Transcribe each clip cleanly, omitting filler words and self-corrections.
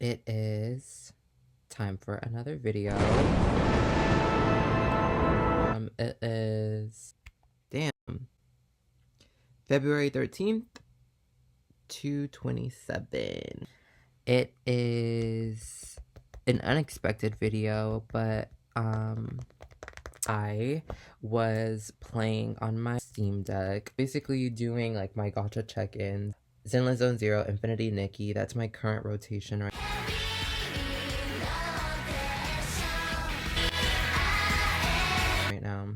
It is time for another video. It is, damn, February 13th, 2/27. It is an unexpected video, but I was playing on my Steam Deck, basically doing like my gacha check-ins. Zinla Zone Zero, Infinity Nikki, that's my current rotation right now.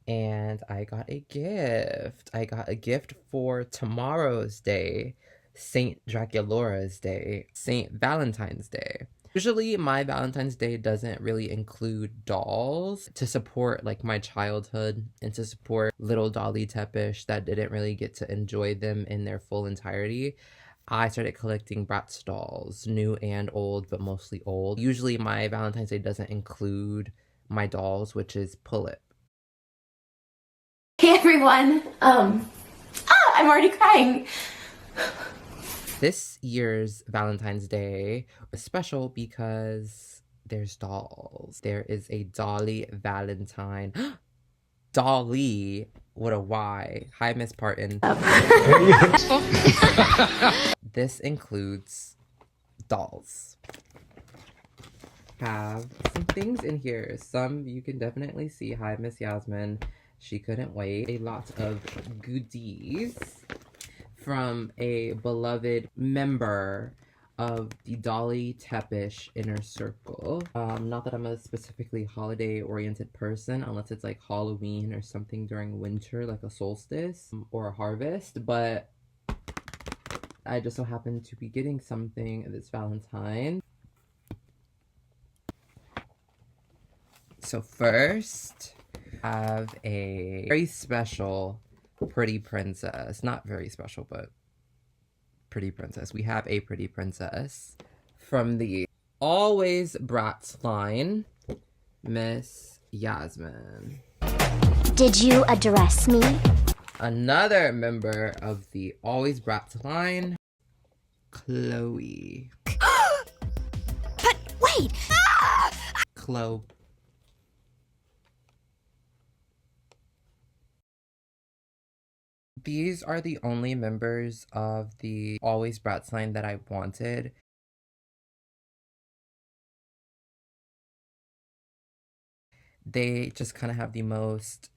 And I got a gift. I got a gift for tomorrow's day, Saint Draculaura's Day, Saint Valentine's Day. Usually my Valentine's Day doesn't really include dolls to support like my childhood and to support little Dolly Tepish that didn't really get to enjoy them in their full entirety. I started collecting Bratz dolls, new and old, but mostly old. Usually my Valentine's Day doesn't include my dolls, which is Pull-It. Hey everyone, I'm already crying. This year's Valentine's Day was special because there's dolls. There is a Dolly Valentine. Dolly, what a Y. Hi, Miss Parton. This includes dolls. Have some things in here. Some you can definitely see. Hi, Miss Yasmin. She couldn't wait. A lot of goodies from a beloved member of the Dolly Tepish inner circle. Not that I'm a specifically holiday-oriented person, unless it's like Halloween or something during winter, like a solstice or a harvest, but I just so happen to be getting something this Valentine. So first, I have a very special pretty princess. Not very special, but pretty princess. We have a pretty princess from the Alwayz Bratz line, Miss Yasmin. Did you address me? Another member of the Alwayz Bratz line, Cloe. But wait! Cloe. These are the only members of the Alwayz Bratz line that I wanted. They just kind of have the most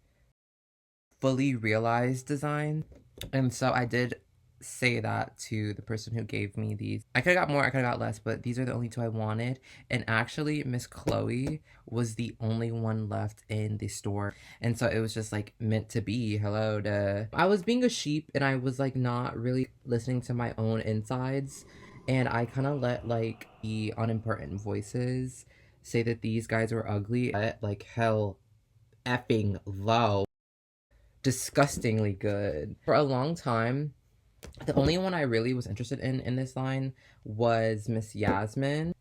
fully realized design. And so I did say that to the person who gave me these. I could have got more, I could have got less, but these are the only two I wanted. And actually, Miss Cloe was the only one left in the store. And so it was just like meant to be. Hello to... I was being a sheep and I was like not really listening to my own insides. And I kind of let like the unimportant voices say that these guys were ugly. Like hell effing low. Disgustingly good. For a long time, the only one I really was interested in this line was Miss Yasmin.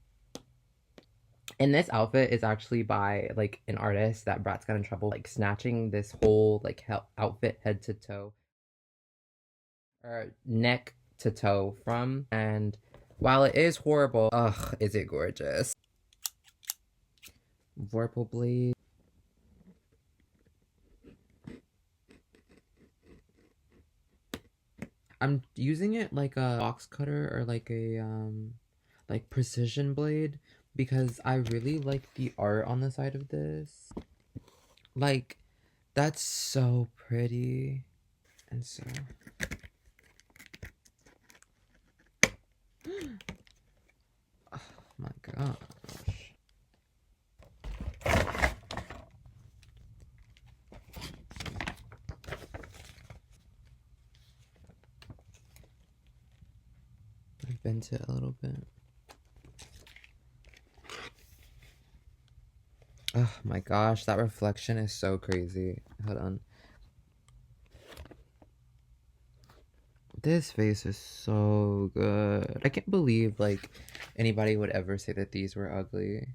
And this outfit is actually by like an artist that Bratz got in trouble like snatching this whole like outfit head to toe or neck to toe from. And while it is horrible, ugh, is it gorgeous. Vorpal blade. I'm using it like a box cutter or like a like precision blade because I really like the art on the side of this. Like, that's so pretty. And so oh my gosh. Bent it a little bit. Oh my gosh, that reflection is so crazy. Hold on. This face is so good. I can't believe like anybody would ever say that these were ugly.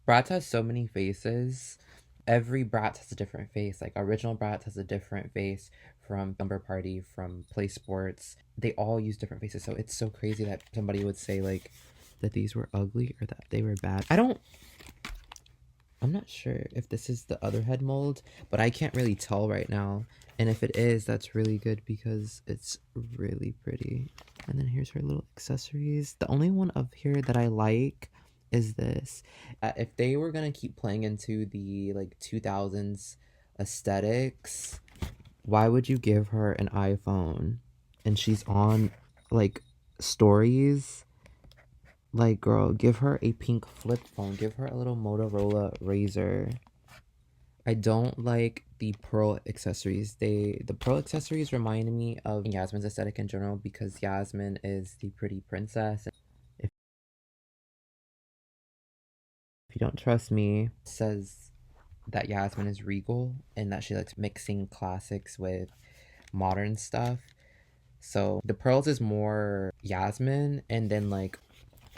Bratz has so many faces. Every Bratz has a different face. Like original Bratz has a different face from Slumber Party, from Play Sports. They all use different faces. So it's so crazy that somebody would say like that these were ugly or that they were bad. I'm not sure if this is the other head mold, but I can't really tell right now. And if it is, that's really good because it's really pretty. And then here's her little accessories. The only one up here that I like is this. If they were gonna keep playing into the like 2000s aesthetics, why would you give her an iPhone and she's on like stories? Like, girl, give her a pink flip phone. Give her a little Motorola Razr. I don't like the pearl accessories. The pearl accessories remind me of Yasmin's aesthetic in general because Yasmin is the pretty princess. If you don't trust me, it says that Yasmin is regal and that she likes mixing classics with modern stuff. So the pearls is more Yasmin, and then like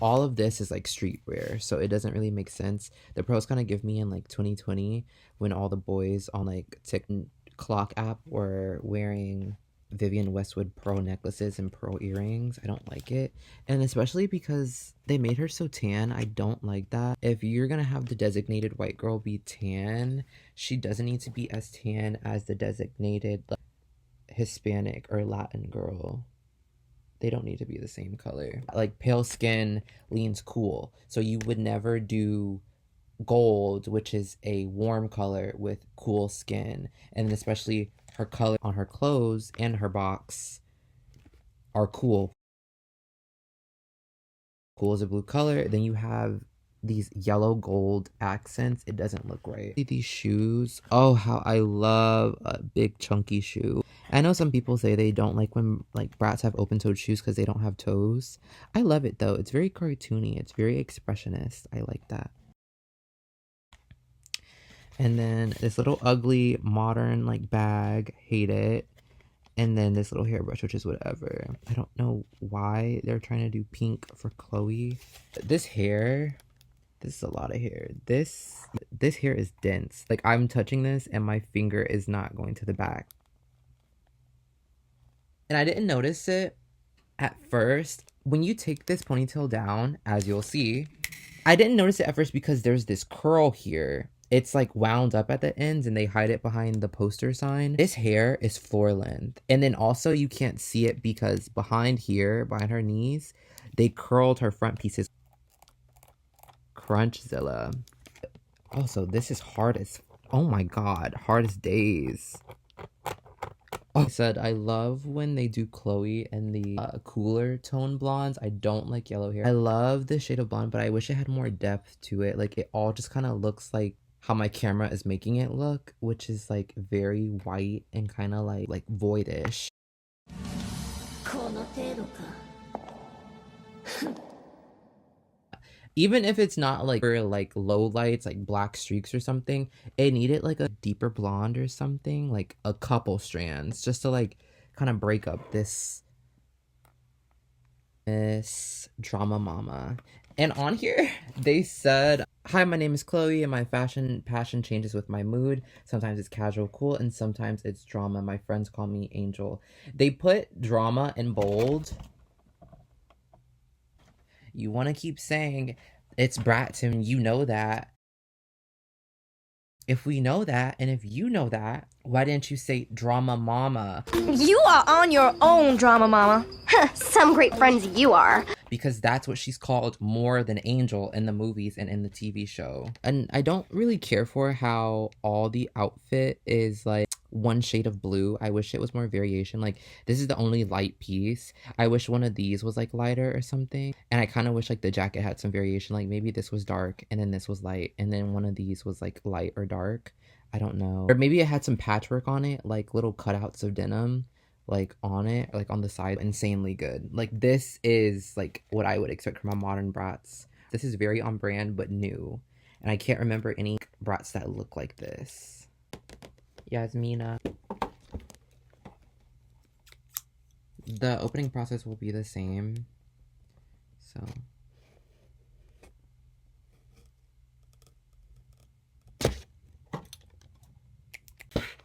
all of this is like streetwear, so it doesn't really make sense. The pearls kind of give me in like 2020 when all the boys on like TikTok app were wearing Vivienne Westwood pearl necklaces and pearl earrings. I don't like it, and especially because they made her so tan. I don't like that. If you're gonna have the designated white girl be tan, she doesn't need to be as tan as the designated like Hispanic or Latin girl. They don't need to be the same color. Like, pale skin leans cool. So you would never do gold, which is a warm color, with cool skin. And especially her color on her clothes and her box are cool. Cool is a blue color. Then you have these yellow gold accents. It doesn't look right. These shoes. Oh, how I love a big chunky shoe. I know some people say they don't like when like Bratz have open-toed shoes because they don't have toes. I love it though. It's very cartoony. It's very expressionist. I like that. And then this little ugly modern like bag. Hate it. And then this little hairbrush, which is whatever. I don't know why they're trying to do pink for Chloe. This hair, this is a lot of hair. This hair is dense. Like, I'm touching this and my finger is not going to the back. And I didn't notice it at first. When you take this ponytail down, as you'll see, I didn't notice it at first because there's this curl here. It's like wound up at the ends and they hide it behind the poster sign. This hair is floor length. And then also you can't see it because behind here, behind her knees, they curled her front pieces. Crunchzilla. Also, this is hard as, oh my god, hard as days. I said I love when they do Chloe and the cooler tone blondes. I don't like yellow hair. I love this shade of blonde, but I wish it had more depth to it. Like, it all just kind of looks like how my camera is making it look, which is like very white and kind of like voidish. Even if it's not like for like low lights, like black streaks or something, it needed like a deeper blonde or something, like a couple strands, just to like kind of break up this drama mama. And on here, they said, "Hi, my name is Chloe, and my fashion passion changes with my mood. Sometimes it's casual, cool, and sometimes it's drama. My friends call me Angel." They put drama in bold. You want to keep saying it's Bratz, and you know that. If we know that, and if you know that, why didn't you say drama mama? You are on your own, drama mama. Some great friends you are. Because that's what she's called more than Angel in the movies and in the TV show. And I don't really care for how all the outfit is like one shade of blue. I wish it was more variation. Like, this is the only light piece. I wish one of these was like lighter or something. And I kind of wish like the jacket had some variation. Like, maybe this was dark and then this was light and then one of these was like light or dark. I don't know. Or maybe it had some patchwork on it, like little cutouts of denim like on it, like on the side. Insanely good. Like, this is like what I would expect from a modern Bratz. This is very on brand but new. And I can't remember any Bratz that look like this. Yasmina. The opening process will be the same. So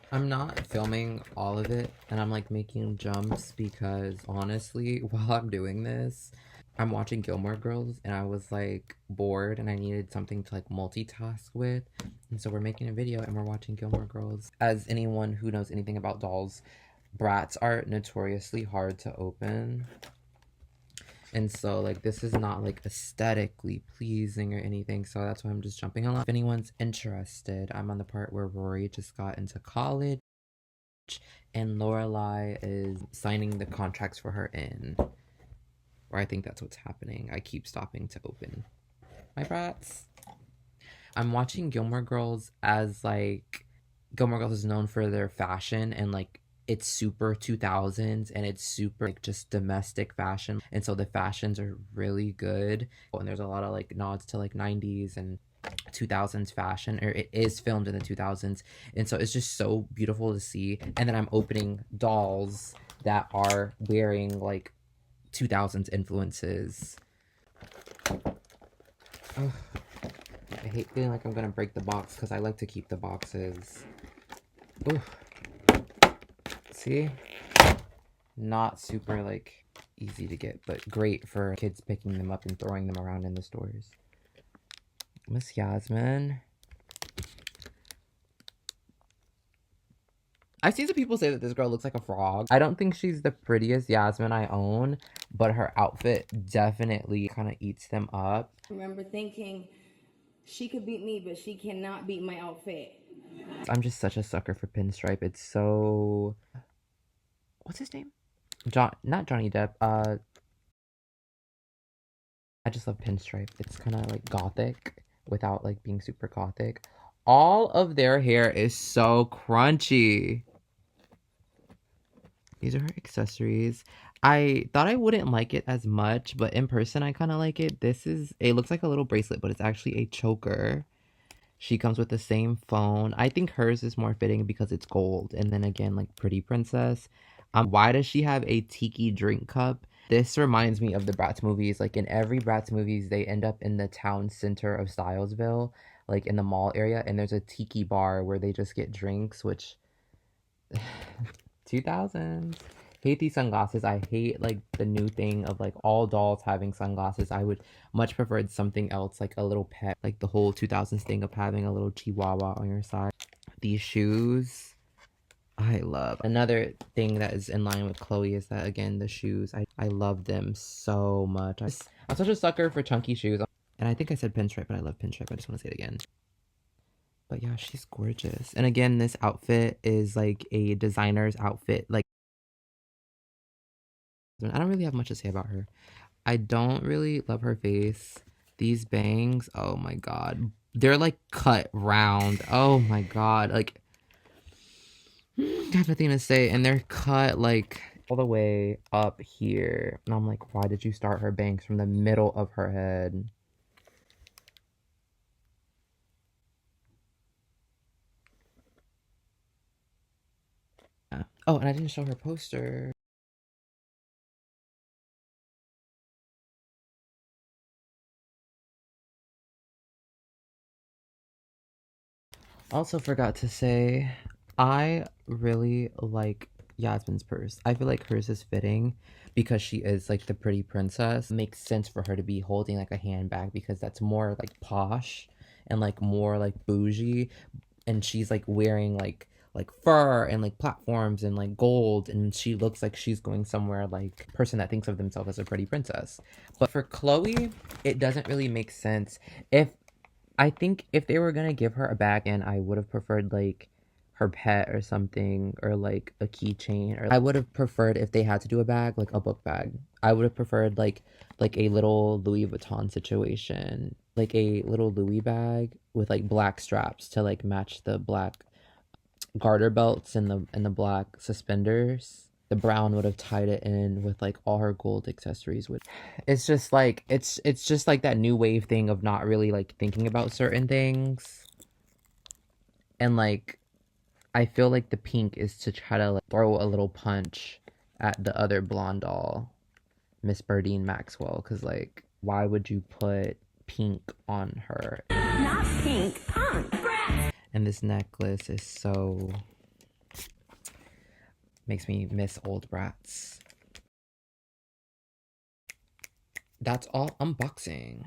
I'm not filming all of it and I'm like making jumps because honestly, while I'm doing this, I'm watching Gilmore Girls and I was like bored and I needed something to like multitask with. And so we're making a video and we're watching Gilmore Girls. As anyone who knows anything about dolls, Bratz are notoriously hard to open. And so like this is not like aesthetically pleasing or anything. So that's why I'm just jumping along. If anyone's interested, I'm on the part where Rory just got into college and Lorelai is signing the contracts for her in. Or I think that's what's happening. I keep stopping to open my Bratz. I'm watching Gilmore Girls as like Gilmore Girls is known for their fashion and like it's super 2000s and it's super like just domestic fashion. And so the fashions are really good. And there's a lot of like nods to like 90s and 2000s fashion, or it is filmed in the 2000s. And so it's just so beautiful to see. And then I'm opening dolls that are wearing like 2000s influences. Ugh. I hate feeling like I'm gonna break the box because I like to keep the boxes. Ooh. See? Not super like easy to get, but great for kids picking them up and throwing them around in the stores. Miss Yasmin. I've seen some people say that this girl looks like a frog. I don't think she's the prettiest Yasmin I own, but her outfit definitely kind of eats them up. I remember thinking she could beat me, but she cannot beat my outfit. I'm just such a sucker for pinstripe. It's so... What's his name? Not Johnny Depp. I just love pinstripe. It's kind of like gothic without like being super gothic. All of their hair is so crunchy. These are her accessories. I thought I wouldn't like it as much, but in person I kind of like it. It looks like a little bracelet, but it's actually a choker. She comes with the same phone. I think hers is more fitting because it's gold. And then again, like Pretty Princess. Why does she have a tiki drink cup? This reminds me of the Bratz movies. Like in every Bratz movies, they end up in the town center of Stylesville, like in the mall area. And there's a tiki bar where they just get drinks, which 2000s. Hate these sunglasses. I hate like the new thing of like all dolls having sunglasses. I would much prefer something else, like a little pet, like the whole 2000s thing of having a little chihuahua on your side. These shoes I love. Another thing that is in line with Chloe is that again the shoes, I love them so much. I'm such a sucker for chunky shoes. And I think I said pinstripe, but I love pinstripe. I just want to say it again. But yeah, she's gorgeous. And again, this outfit is like a designer's outfit. Like, I don't really have much to say about her. I don't really love her face. These bangs, oh my god. They're like cut round. Oh my god. Like, I have nothing to say. And they're cut like all the way up here. And I'm like, why did you start her bangs from the middle of her head? Oh, and I didn't show her poster. Also forgot to say, I really like Yasmin's purse. I feel like hers is fitting because she is like the pretty princess. It makes sense for her to be holding like a handbag because that's more like posh and like more like bougie. And she's like wearing like fur and like platforms and like gold, and she looks like she's going somewhere like person that thinks of themselves as a pretty princess. But for Chloe, it doesn't really make sense. I think if they were gonna give her a bag, and I would have preferred like her pet or something, or like a keychain, or I would have preferred if they had to do a bag, like a book bag. I would have preferred like a little Louis Vuitton situation, like a little Louis bag with like black straps to like match the black garter belts and the black suspenders. The brown would have tied it in with like all her gold accessories. With it's just like it's just like that new wave thing of not really like thinking about certain things. And like I feel like the pink is to try to like throw a little punch at the other blonde doll, Miss Bardine Maxwell, because like why would you put pink on her? Not pink, punk. And this necklace is so makes me miss old Bratz. that's all unboxing.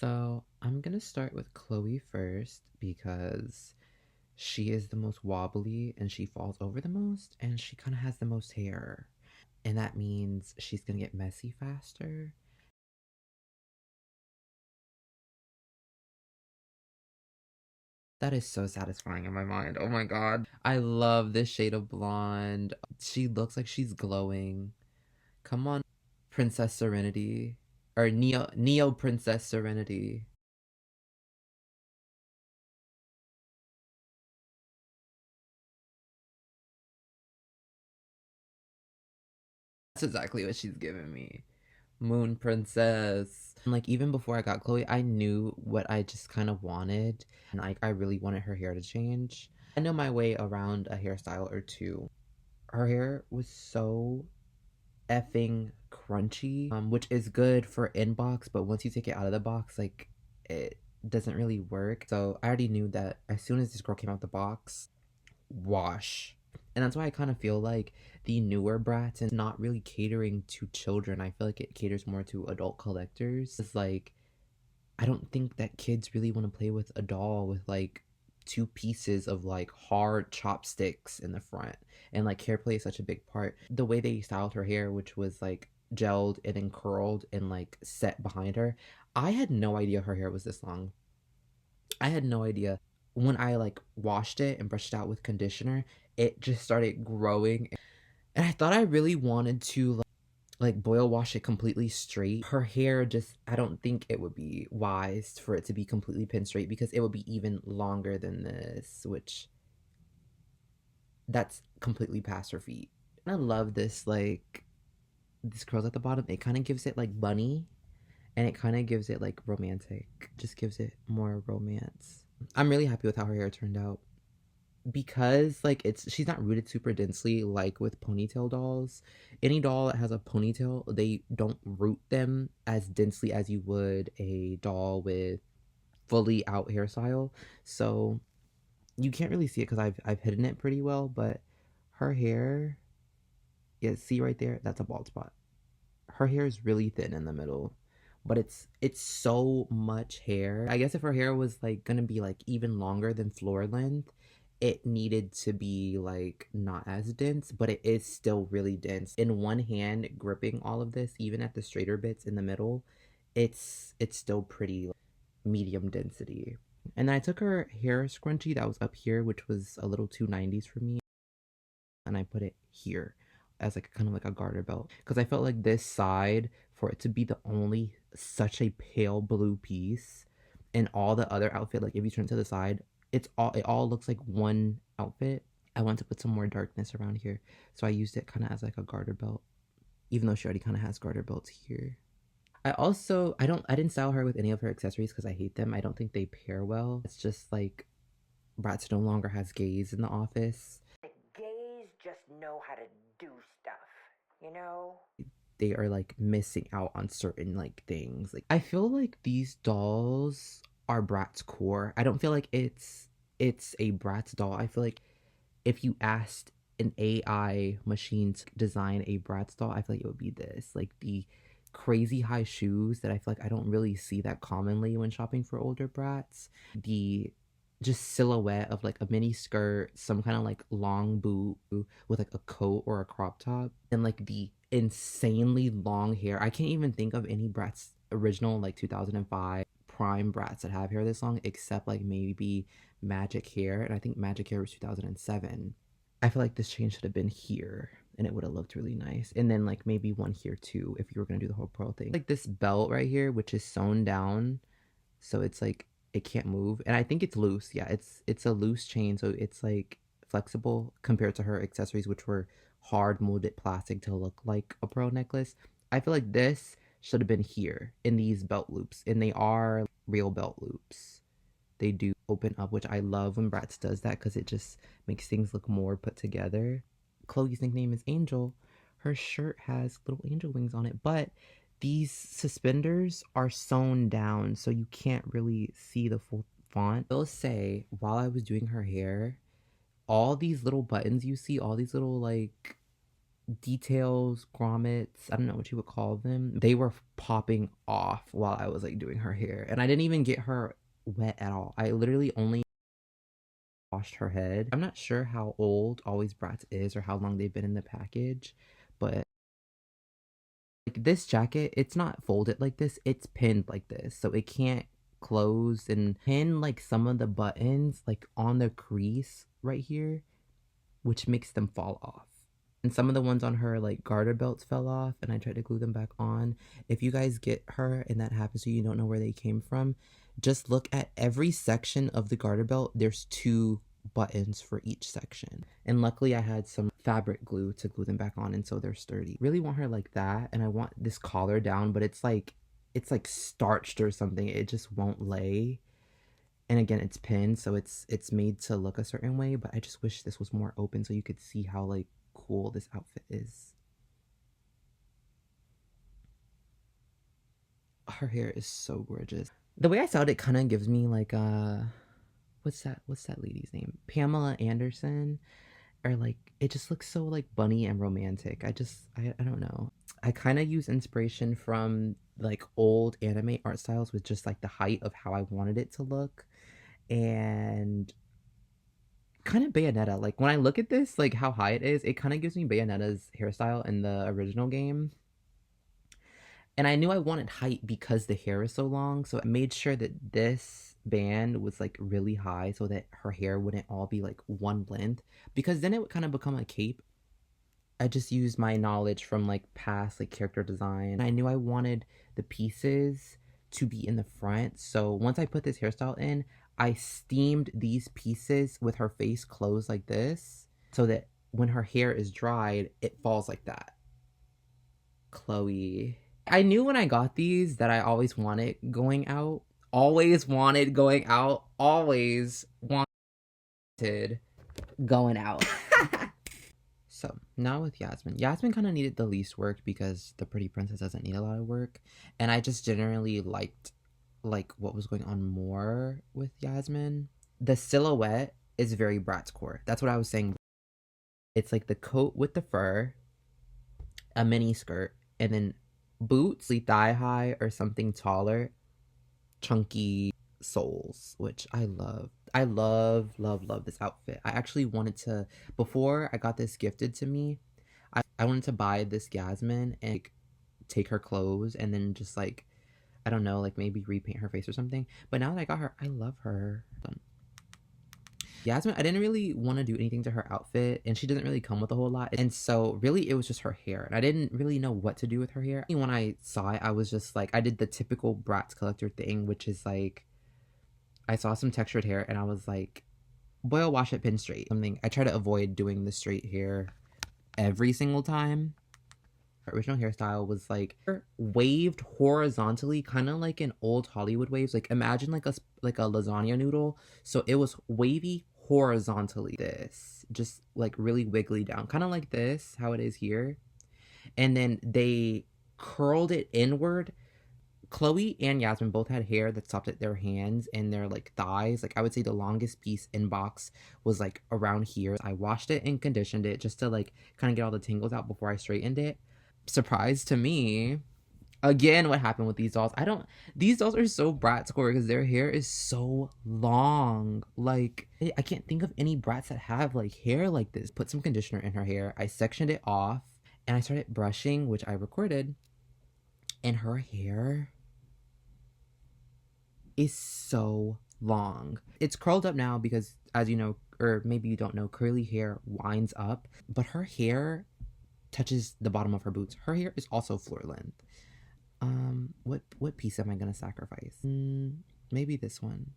So I'm gonna start with Chloe first because she is the most wobbly and she falls over the most and she kind of has the most hair. And that means she's gonna get messy faster. That is so satisfying in my mind. Oh my god. I love this shade of blonde. She looks like she's glowing. Come on, Princess Serenity. Or Neo Princess Serenity. That's exactly what she's giving me. Moon Princess. Like, even before I got Chloe, I knew what I just kind of wanted. And like, I really wanted her hair to change. I know my way around a hairstyle or two. Her hair was so effing crunchy, which is good for inbox, but once you take it out of the box, like, it doesn't really work. So I already knew that as soon as this girl came out the box, wash. And that's why I kind of feel like the newer Bratz and not really catering to children. I feel like it caters more to adult collectors. It's like, I don't think that kids really want to play with a doll with like two pieces of like hard chopsticks in the front. And like hair play is such a big part. The way they styled her hair, which was like gelled and then curled and like set behind her, I had no idea her hair was this long. I had no idea. When I like washed it and brushed it out with conditioner, it just started growing. And I thought I really wanted to like boil wash it completely straight. Her hair just, I don't think it would be wise for it to be completely pin straight because it would be even longer than this, which that's completely past her feet. And I love this like this curls at the bottom. It kind of gives it like bunny and it kind of gives it like romantic. Just gives it more romance. I'm really happy with how her hair turned out because like she's not rooted super densely like with ponytail dolls. Any doll that has a ponytail, they don't root them as densely as you would a doll with fully out hairstyle. So you can't really see it because I've hidden it pretty well, but her hair, yeah, see right there, that's a bald spot. Her hair is really thin in the middle, but it's so much hair. I guess if her hair was like gonna be like even longer than floor length, it needed to be like not as dense, but it is still really dense. In one hand gripping all of this, even at the straighter bits in the middle, it's still pretty like, medium density. And then I took her hair scrunchie that was up here, which was a little too 90s for me, and I put it here as like kind of like a garter belt because I felt like this side, for it to be the only such a pale blue piece and all the other outfit, like if you turn to the side, it all looks like one outfit. I want to put some more darkness around here, so I used it kind of as like a garter belt, even though she already kind of has garter belts here. I didn't style her with any of her accessories because I hate them. I don't think they pair well. It's just like Bratz no longer has gays in the office. Gays just know how to do stuff, you know? They are like missing out on certain like things. Like I feel like these dolls are Bratz core. I don't feel like it's a Bratz doll. I feel like if you asked an AI machine to design a Bratz doll, I feel like it would be this. Like the crazy high shoes that I feel like I don't really see that commonly when shopping for older Bratz. The just silhouette of like a mini skirt, some kind of like long boot with like a coat or a crop top, and like the insanely long hair. I can't even think of any Bratz original like 2005 prime Bratz that have hair this long except like maybe Magic Hair, and I think Magic Hair was 2007. I feel like this chain should have been here and it would have looked really nice. And then like maybe one here too if you were gonna do the whole pearl thing. Like this belt right here, which is sewn down, so it's like it can't move. And I think it's loose. Yeah, it's a loose chain, so it's like flexible compared to her accessories, which were hard molded plastic to look like a pearl necklace. I feel like this should have been here in these belt loops, and they are real belt loops. They do open up, which I love when Bratz does that because it just makes things look more put together. Chloe's nickname is Angel. Her shirt has little angel wings on it, but these suspenders are sewn down, so you can't really see the full font. I will say, while I was doing her hair, all these little buttons you see, all these little like details, grommets, I don't know what you would call them. They were popping off while I was like doing her hair. And I didn't even get her wet at all. I literally only washed her head. I'm not sure how old Alwayz Bratz is or how long they've been in the package, but like this jacket, it's not folded like this, it's pinned like this. So it can't close and pin like some of the buttons like on the crease right here, which makes them fall off. And some of the ones on her like garter belts fell off and I tried to glue them back on. If you guys get her and that happens to you, you don't know where they came from, just look at every section of the garter belt. There's 2 buttons for each section. And luckily I had some fabric glue to glue them back on, and so they're sturdy. Really want her like that, and I want this collar down, but it's like starched or something. It just won't lay. And again, it's pinned, so it's made to look a certain way, but I just wish this was more open so you could see how like cool this outfit is. Her hair is so gorgeous. The way I styled it kind of gives me like what's that lady's name? Pamela Anderson. Or like it just looks so like bunny and romantic. I don't know. I kind of use inspiration from like old anime art styles with just like the height of how I wanted it to look. And kind of Bayonetta. Like when I look at this, like how high it is, it kind of gives me Bayonetta's hairstyle in the original game. And I knew I wanted height because the hair is so long, so I made sure that this band was like really high so that her hair wouldn't all be like one length, because then it would kind of become a cape. I just used my knowledge from like past like character design. I knew I wanted the pieces to be in the front, so once I put this hairstyle in, I steamed these pieces with her face closed like this so that when her hair is dried, it falls like that. Chloe. I knew when I got these that I always wanted going out. Always wanted going out. Always wanted going out. So now with Yasmin. Yasmin kind of needed the least work because the Pretty Princess doesn't need a lot of work. And I just generally liked like what was going on more with Yasmin. The silhouette is very Bratz core. That's what I was saying. It's like the coat with the fur, a mini skirt, and then boots, thigh high or something taller, chunky soles, which I love. I love this outfit. I actually wanted to, before I got this gifted to me, I wanted to buy this Yasmin and like, take her clothes and then just like, I don't know, like maybe repaint her face or something. But now that I got her, I love her. Yasmin, I didn't really want to do anything to her outfit, and she doesn't really come with a whole lot. And so really it was just her hair, and I didn't really know what to do with her hair. When I saw it, I was just like, I did the typical Bratz collector thing, which is like, I saw some textured hair and I was like, boil, wash it, pin straight. Something I try to avoid doing the straight hair every single time. Her original hairstyle was like waved horizontally, kind of like in old Hollywood waves. Like imagine like a lasagna noodle. So it was wavy horizontally. This just like really wiggly down, kind of like this, how it is here. And then they curled it inward. Chloe and Yasmin both had hair that stopped at their hands and their like thighs. Like I would say the longest piece in box was like around here. I washed it and conditioned it just to like kind of get all the tangles out before I straightened it. Surprise to me, again, what happened with these dolls. These dolls are so Bratz core because their hair is so long. Like I can't think of any Bratz that have like hair like this. Put some conditioner in her hair. I sectioned it off and I started brushing, which I recorded, and her hair is so long. It's curled up now because, as you know, or maybe you don't know, curly hair winds up, but her hair touches the bottom of her boots. Her hair is also floor length. What piece am I gonna sacrifice? Maybe this one.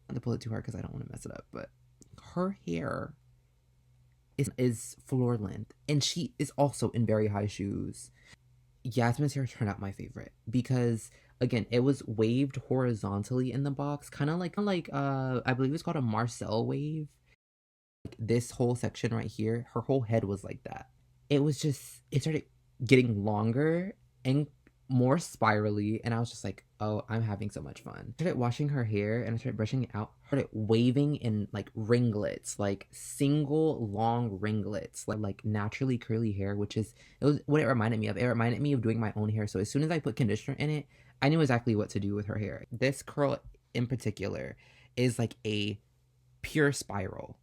I'm gonna pull it too hard because I don't want to mess it up, but her hair is floor length, and she is also in very high shoes. Yasmin's hair turned out my favorite because again, it was waved horizontally in the box, kind of like I believe it's called a Marcel wave. Like this whole section right here, her whole head was like that. It started getting longer and more spirally, and I was just like, oh, I'm having so much fun. I started washing her hair and I started brushing it out. I started waving in like ringlets, like single long ringlets, like naturally curly hair, which is it was what it reminded me of. It reminded me of doing my own hair. So as soon as I put conditioner in it, I knew exactly what to do with her hair. This curl in particular is like a pure spiral.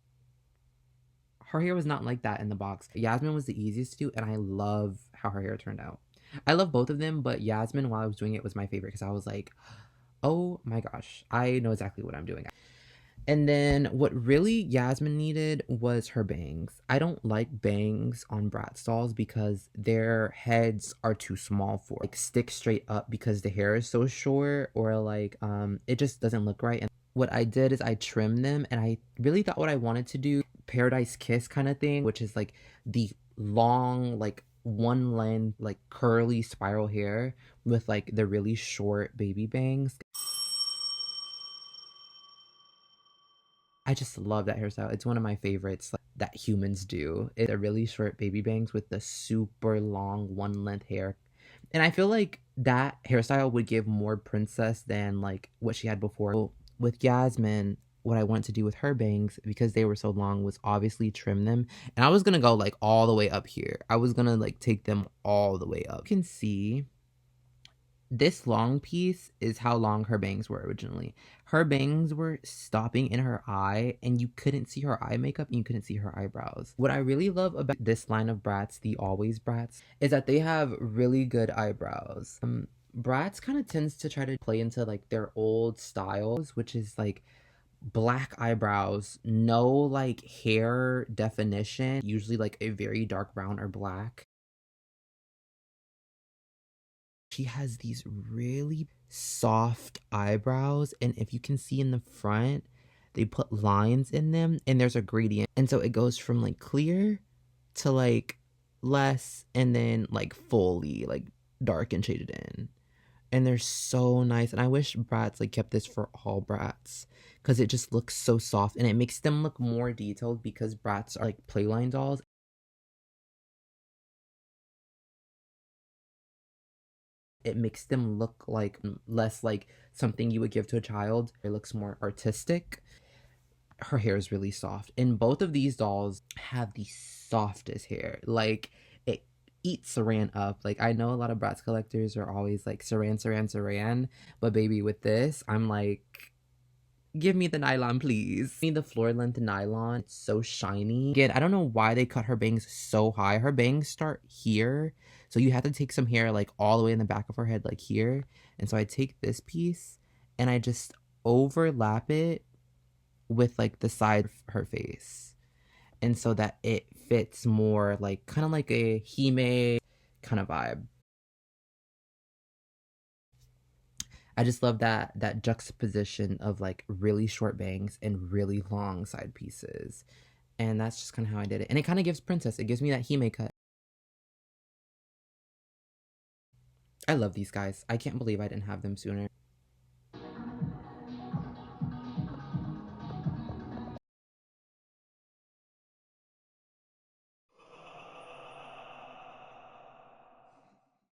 Her hair was not like that in the box. Yasmin was the easiest to do, and I love how her hair turned out. I love both of them, but Yasmin, while I was doing it, was my favorite because I was like, oh my gosh, I know exactly what I'm doing. And then what really Yasmin needed was her bangs. I don't like bangs on Bratz dolls because their heads are too small for like stick straight up because the hair is so short, or like it just doesn't look right. And what I did is I trimmed them, and I really thought what I wanted to do, Paradise Kiss kind of thing, which is like the long, like one length, like curly spiral hair with like the really short baby bangs. I just love that hairstyle. It's one of my favorites, like, that humans do. It's a really short baby bangs with the super long one length hair. And I feel like that hairstyle would give more princess than like what she had before. So with Yasmin, what I wanted to do with her bangs, because they were so long, was obviously trim them. And I was gonna go like all the way up here. I was gonna like take them all the way up. You can see this long piece is how long her bangs were originally. Her bangs were stopping in her eye, and you couldn't see her eye makeup and you couldn't see her eyebrows. What I really love about this line of Bratz, the Alwayz Bratz, is that they have really good eyebrows. Bratz kind of tends to try to play into like their old styles, which is like black eyebrows, no like hair definition, usually like a very dark brown or black. She has these really soft eyebrows, and if you can see in the front, they put lines in them, and there's a gradient. And so it goes from like clear to like less, and then like fully like dark and shaded in. And they're so nice. And I wish Bratz like kept this for all Bratz, because it just looks so soft and it makes them look more detailed, because Bratz are like playline dolls. It makes them look like less like something you would give to a child. It looks more artistic. Her hair is really soft, and both of these dolls have the softest hair. Like, it eats saran up. Like, I know a lot of Bratz collectors are always like saran, saran, saran, but baby, with this, I'm like, give me the nylon, please. Give me the floor length nylon. It's so shiny. Again, I don't know why they cut her bangs so high. Her bangs start here, so you have to take some hair like all the way in the back of her head, like here. And so I take this piece and I just overlap it with like the side of her face, and so that it fits more like kind of like a Hime kind of vibe. I just love that juxtaposition of like really short bangs and really long side pieces. And that's just kind of how I did it. And it kind of gives princess. It gives me that Hime cut. I love these guys. I can't believe I didn't have them sooner.